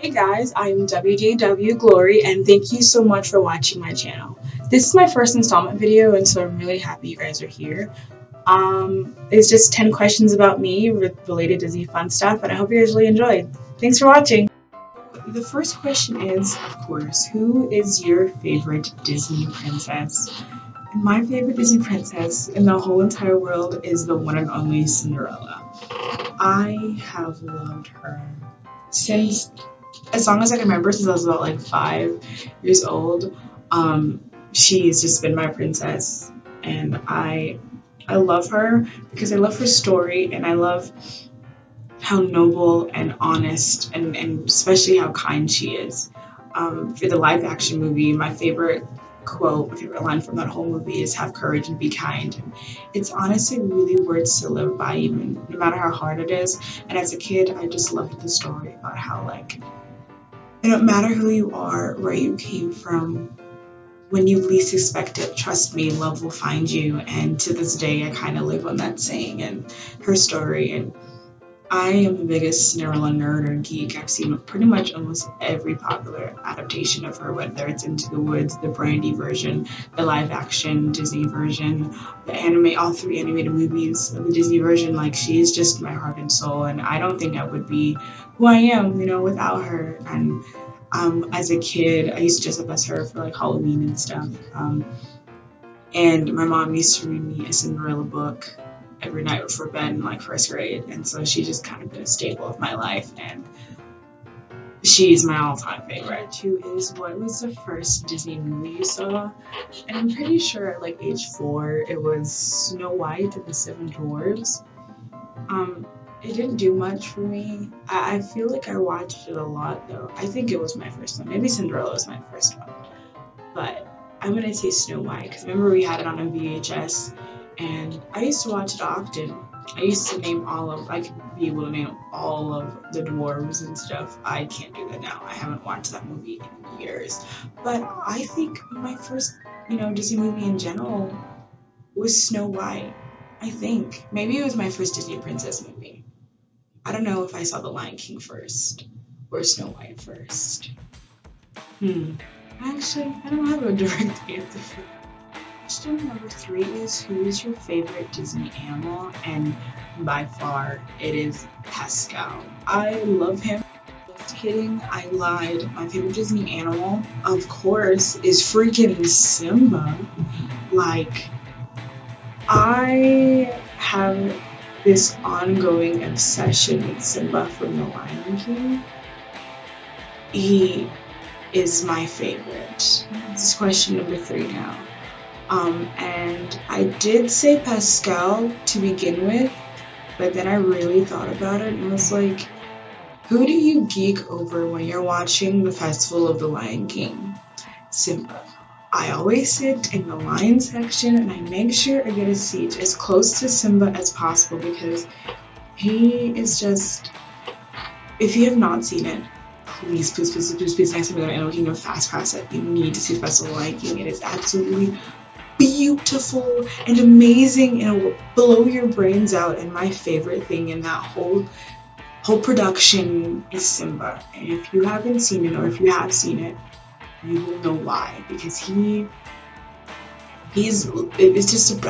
Hey guys, I'm WDWGlory and thank you so much for watching my channel. This is my first installment video and so I'm really happy you guys are here. It's just 10 questions about me related to Disney fun stuff and I hope you guys really enjoyed. Thanks for watching. The first question is, of course, who is your favorite Disney princess? And my favorite Disney princess in the whole entire world is the one and only Cinderella. I have loved her since as long as I can remember, since I was about like 5 years old. She's just been my princess, and I love her because I love her story, and I love how noble and honest, and especially how kind she is. For the live action movie, my favorite quote, my favorite line from that whole movie is "Have courage and be kind." And it's honestly really words to live by, even no matter how hard it is. And as a kid, I just loved the story about how, like, it don't matter who you are, where you came from, when you least expect it, trust me, love will find you. And to this day, I kind of live on that saying and her story. And I am the biggest Cinderella nerd or geek. I've seen pretty much almost every popular adaptation of her, whether it's Into the Woods, the Brandy version, the live action Disney version, the anime, all 3 animated movies of the Disney version. Like, she is just my heart and soul, and I don't think I would be who I am, without her. And as a kid, I used to dress up as her for like Halloween and stuff. And my mom used to read me a Cinderella book every night before bed in like 1st grade, and so she's just kind of been a staple of my life, and she's my all-time favorite. 2 is, what was the first Disney movie you saw? And I'm pretty sure at like age 4 it was Snow White and the 7 Dwarves. It didn't do much for me. I feel like I watched it a lot though. I think it was my first one. Maybe Cinderella was my first one, but I'm gonna say Snow White because remember we had it on a VHS. And I used to watch it often. I used to I could be able to name all of the dwarves and stuff. I can't do that now. I haven't watched that movie in years. But I think my first, Disney movie in general was Snow White. I think. Maybe it was my first Disney princess movie. I don't know if I saw The Lion King first or Snow White first. Actually, I don't have a direct answer for that. Question number 3 is, who is your favorite Disney animal? And by far, it is Pascal. I love him. Just kidding, I lied. My favorite Disney animal, of course, is freaking Simba. Like, I have this ongoing obsession with Simba from The Lion King. He is my favorite. This is question number 3 now. And I did say Pascal to begin with, but then I really thought about it and was like, who do you geek over when you're watching the Festival of the Lion King? Simba. I always sit in the lion section and I make sure I get a seat as close to Simba as possible because he is just, if you have not seen it, please, next time you're in Animal Kingdom, fast pass it. You need to see the Festival of the Lion King. It is absolutely beautiful and amazing, and it will blow your brains out. And my favorite thing in that whole production is Simba. And if you haven't seen it, or if you have seen it, you will know why, because it's just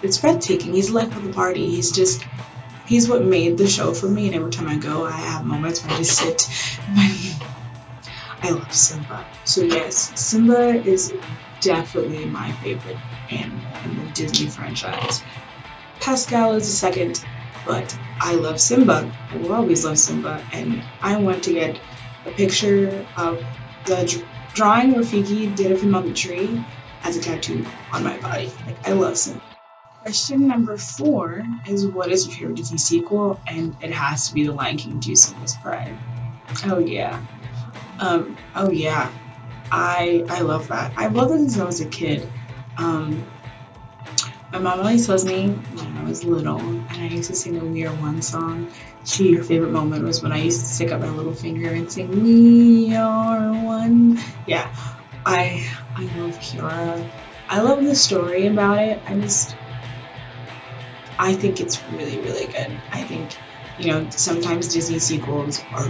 it's breathtaking. He's the life of the party. He's what made the show for me, and every time I go, I have moments where I just sit. I love Simba. So yes, Simba is definitely my favorite animal in the Disney franchise. Pascal is the second, but I love Simba. I will always love Simba, and I want to get a picture of the drawing Rafiki did of him on the tree as a tattoo on my body. Like, I love Simba. Question number 4 is, what is your favorite Disney sequel? And it has to be The Lion King 2: Simba's Pride. Oh yeah. I love that. I loved it since I was a kid. My mom always tells me when I was little, and I used to sing the We Are One song. Her favorite moment was when I used to stick up my little finger and sing We Are One. Yeah, I love Kiara. I love the story about it. I think it's really, really good. I think, sometimes Disney sequels are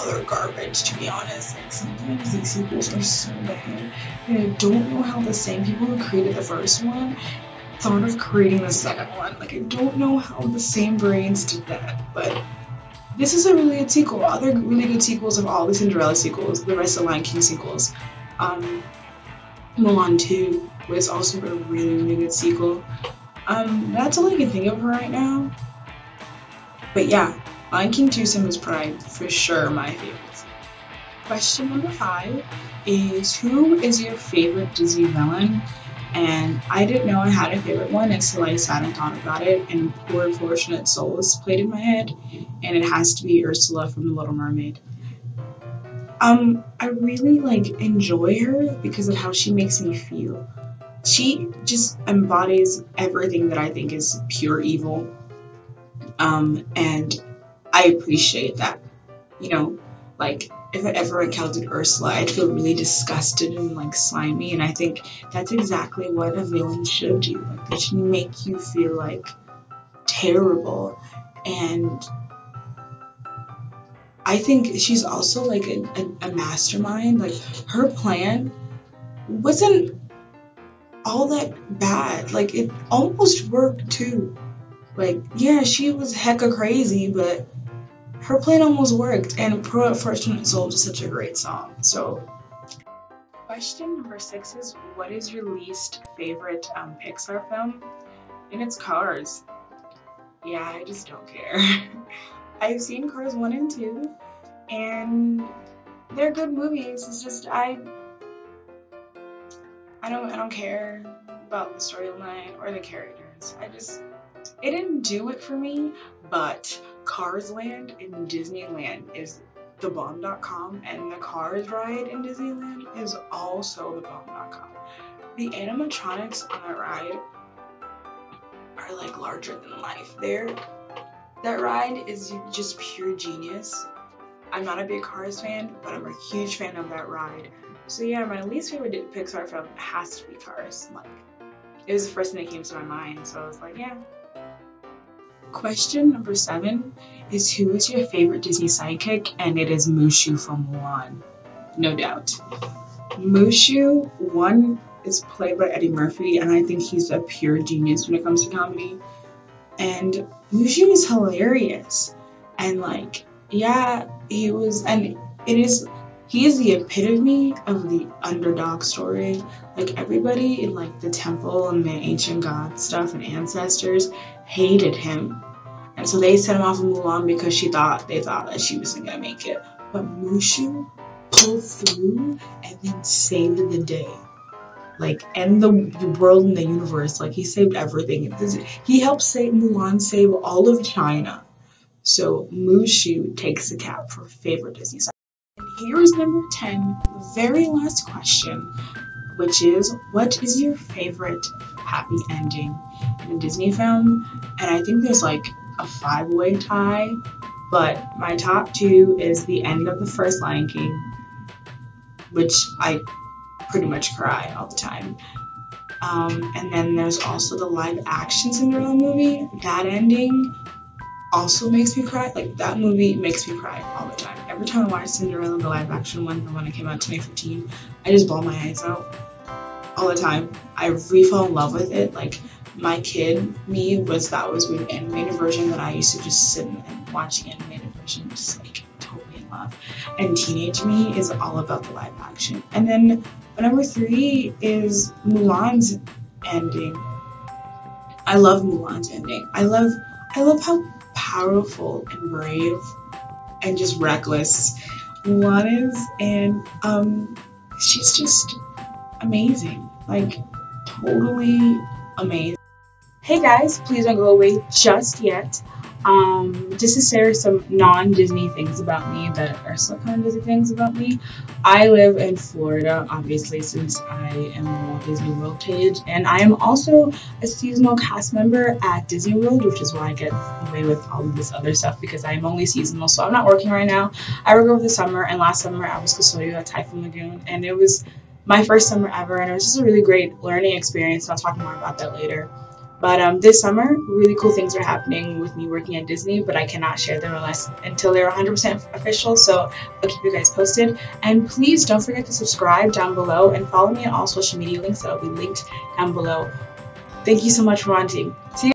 utter garbage, to be honest. Like, sometimes these sequels are so bad, and I don't know how the same people who created the first one thought of creating the second one. Like, I don't know how the same brains did that, but this is a really good sequel. Other really good sequels of all the Cinderella sequels, the rest of the Lion King sequels. Mulan 2 was also a really, really good sequel. That's all I can think of right now. But yeah, Lion King 2 Simba's Pride, for sure my favorites. Question number 5 is, who is your favorite Disney villain? And I didn't know I had a favorite one until I sat and thought about it, and Poor Unfortunate Souls played in my head, and it has to be Ursula from The Little Mermaid. I really enjoy her because of how she makes me feel. She just embodies everything that I think is pure evil. And I appreciate that. You know, if I ever encountered Ursula, I'd feel really disgusted and slimy, and I think that's exactly what a villain should do. They should make you feel terrible. And I think she's also a mastermind. Her plan wasn't all that bad. It almost worked too. Yeah, she was hecka crazy, but her plan almost worked, and Poor Unfortunate Souls is such a great song. So, question number 6 is, what is your least favorite Pixar film? And it's Cars. Yeah, I just don't care. I've seen Cars 1 and 2, and they're good movies. It's just I don't care about the storyline or the characters. It didn't do it for me, but Cars Land in Disneyland is the bomb.com, and the Cars ride in Disneyland is also the bomb.com. The animatronics on that ride are larger than life. That ride is just pure genius. I'm not a big Cars fan, but I'm a huge fan of that ride. So yeah, my least favorite Pixar film has to be Cars. It was the first thing that came to my mind, so I was like, yeah. Question number 7 is, who is your favorite Disney sidekick? And it is Mushu from Mulan, no doubt. Mushu, one, is played by Eddie Murphy, and I think he's a pure genius when it comes to comedy. And Mushu is hilarious, and yeah, he is the epitome of the underdog story. Everybody in the temple and the ancient god stuff and ancestors hated him, and so they sent him off of Mulan because they thought that she wasn't gonna make it. But Mushu pulled through and then saved the day, and the world and the universe. He saved everything. He helped Mulan save all of China. So Mushu takes the cap for favorite Disney song. And here is number 10, the very last question, which is, what is your favorite happy ending in a Disney film? And I think there's a 5-way tie, but my top 2 is the end of the first Lion King, which I pretty much cry all the time. And then there's also the live action Cinderella movie. That ending also makes me cry. That movie makes me cry all the time. Every time I watch Cinderella, the live action one, the one that came out in 2015, I just bawl my eyes out all the time. I re-fall in love with it. My kid me was the animated version that I used to just sit and watch the animated version, just totally in love. And teenage me is all about the live action. And then number 3 is Mulan's ending. I love Mulan's ending. I love how powerful and brave and just reckless Mulan is, and she's just amazing, totally amazing. Hey guys, please don't go away just yet. Just to share some non-Disney things about me that are still kind of Disney things about me. I live in Florida, obviously, since I am a Walt Disney World page, and I am also a seasonal cast member at Disney World, which is why I get away with all of this other stuff, because I am only seasonal, so I'm not working right now. I work over the summer, and last summer I was custodial at Typhoon Lagoon, and it was my first summer ever, and it was just a really great learning experience, and I'll talk more about that later. But this summer, really cool things are happening with me working at Disney, but I cannot share them until they're 100% official, so I'll keep you guys posted. And please don't forget to subscribe down below and follow me on all social media links that will be linked down below. Thank you so much for watching. See you.